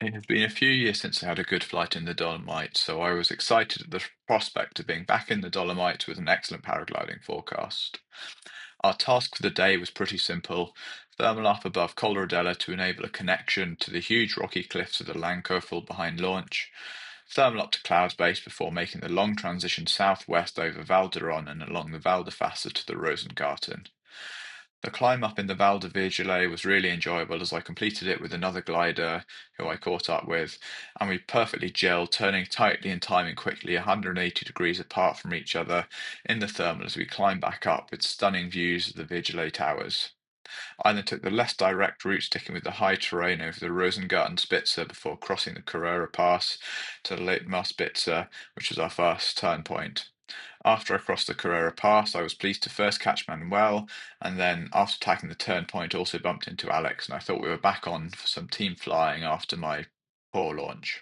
It has been a few years since I had a good flight in the Dolomites, so I was excited at the prospect of being back in the Dolomites with an excellent paragliding forecast. Our task for the day was pretty simple: thermal up above Col Rodella to enable a connection to the huge rocky cliffs of the Langkofel behind launch, thermal up to cloudbase before making the long transition southwest over Val Duron and along the Val di Fassa to the Rosengarten. The climb up in the Val di Jajolet was really enjoyable as I completed it with another glider who I caught up with, and we perfectly gelled, turning tightly and timing quickly 180 degrees apart from each other in the thermal as we climbed back up with stunning views of the Vajolet Towers. I then took the less direct route, sticking with the high terrain over the Rosengartenspitze before crossing the Karerpass to the Latemarspitze, which was our first turn point. After I crossed the Karerpass, I was pleased to first catch Manuel, and then after tackling the turn point, also bumped into Alex, and I thought we were back on for some team flying after my poor launch.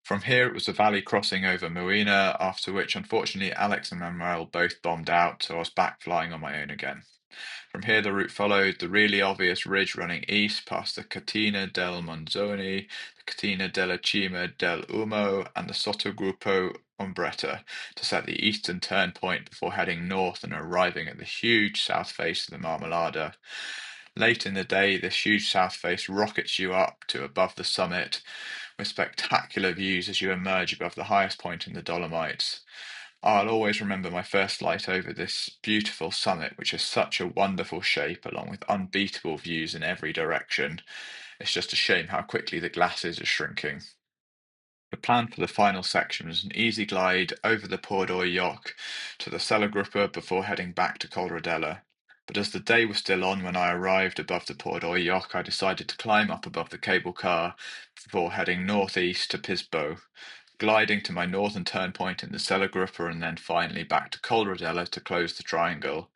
From here, it was a valley crossing over Moena, after which, unfortunately, Alex and Manuel both bombed out, so I was back flying on my own again. From here, the route followed the really obvious ridge running east past the Catena del Monzoni, the Catena della Cima del Umo, and the Sottogruppo Umbretta to set the eastern turn point before heading north and arriving at the huge south face of the Marmolada. Late in the day, this huge south face rockets you up to above the summit with spectacular views as you emerge above the highest point in the Dolomites. I'll always remember my first flight over this beautiful summit, which has such a wonderful shape, along with unbeatable views in every direction. It's just a shame how quickly the glasses are shrinking. The plan for the final section was an easy glide over the Pordoi Yoch to the Sellergruppe before heading back to Col Rodella. But as the day was still on when I arrived above the Pordoi Yoch, I decided to climb up above the cable car before heading northeast to Pisbo, gliding to my northern turn point in the Sellergruppe and then finally back to Col Rodella to close the triangle.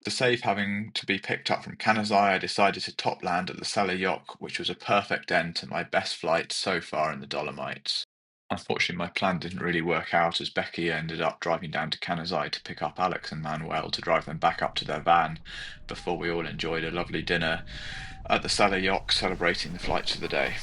To save having to be picked up from Canazai, I decided to top land at the Sella Yoch, which was a perfect end to my best flight so far in the Dolomites. Unfortunately, my plan didn't really work out as Becky ended up driving down to Canazai to pick up Alex and Manuel to drive them back up to their van before we all enjoyed a lovely dinner at the Sella Yoch celebrating the flights of the day.